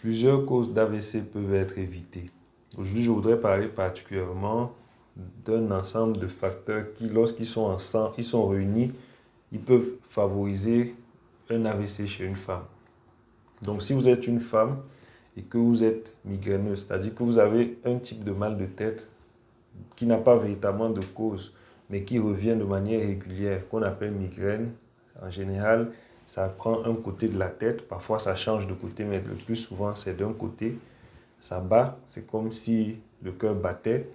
Plusieurs causes d'AVC peuvent être évitées. Aujourd'hui, je voudrais parler particulièrement d'un ensemble de facteurs qui, lorsqu'ils sont ensemble, ils sont réunis, ils peuvent favoriser un AVC chez une femme. Donc, si vous êtes une femme et que vous êtes migraineuse, c'est-à-dire que vous avez un type de mal de tête qui n'a pas véritablement de cause, mais qui revient de manière régulière, qu'on appelle migraine, en général, ça prend un côté de la tête, parfois ça change de côté, mais le plus souvent c'est d'un côté, ça bat, c'est comme si le cœur battait,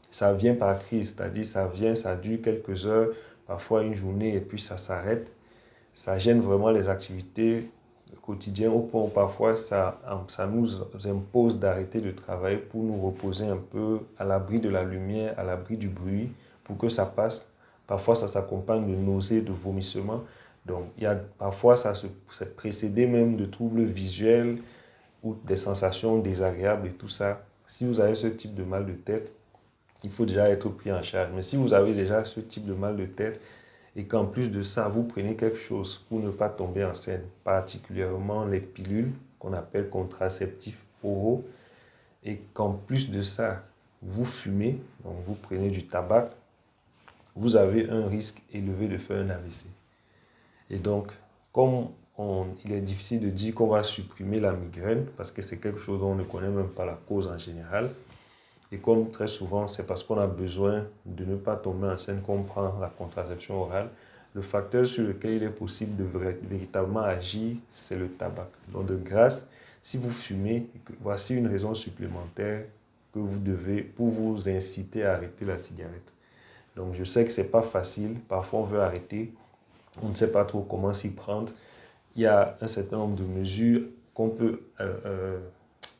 ça vient par crise, c'est-à-dire ça vient, ça dure quelques heures, parfois une journée, et puis ça s'arrête, ça gêne vraiment les activités quotidiennes, au point où parfois ça nous impose d'arrêter de travailler pour nous reposer un peu à l'abri de la lumière, à l'abri du bruit, pour que ça passe. Parfois ça s'accompagne de nausées, de vomissements. Donc, parfois, c'est précédé même de troubles visuels ou des sensations désagréables et tout ça. Si vous avez ce type de mal de tête, il faut déjà être pris en charge. Mais si vous avez déjà ce type de mal de tête et qu'en plus de ça, vous prenez quelque chose pour ne pas tomber enceinte, particulièrement les pilules qu'on appelle contraceptifs oraux, et qu'en plus de ça, vous fumez, donc vous prenez du tabac, vous avez un risque élevé de faire un AVC. Et donc, comme il est difficile de dire qu'on va supprimer la migraine, parce que c'est quelque chose dont on ne connaît même pas la cause en général, et comme très souvent, c'est parce qu'on a besoin de ne pas tomber enceinte qu'on prend la contraception orale, le facteur sur lequel il est possible de véritablement agir, c'est le tabac. Donc de grâce, si vous fumez, voici une raison supplémentaire que vous devez pour vous inciter à arrêter la cigarette. Donc je sais que ce n'est pas facile, parfois on veut arrêter, on ne sait pas trop comment s'y prendre. Il y a un certain nombre de mesures qu'on peut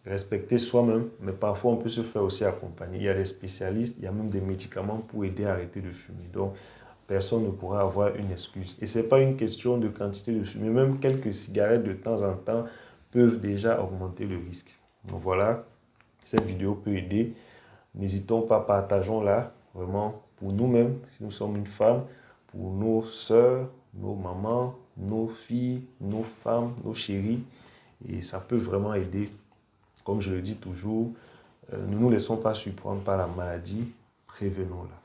respecter soi-même, mais parfois on peut se faire aussi accompagner. Il y a des spécialistes, il y a même des médicaments pour aider à arrêter de fumer. Donc, personne ne pourra avoir une excuse. Et ce n'est pas une question de quantité de fumée. Même quelques cigarettes de temps en temps peuvent déjà augmenter le risque. Donc voilà, cette vidéo peut aider. N'hésitons pas, partageons-la vraiment pour nous-mêmes, si nous sommes une femme, pour nos sœurs, nos mamans, nos filles, nos femmes, nos chéris. Et ça peut vraiment aider. Comme je le dis toujours, ne nous laissons pas surprendre par la maladie, prévenons-la.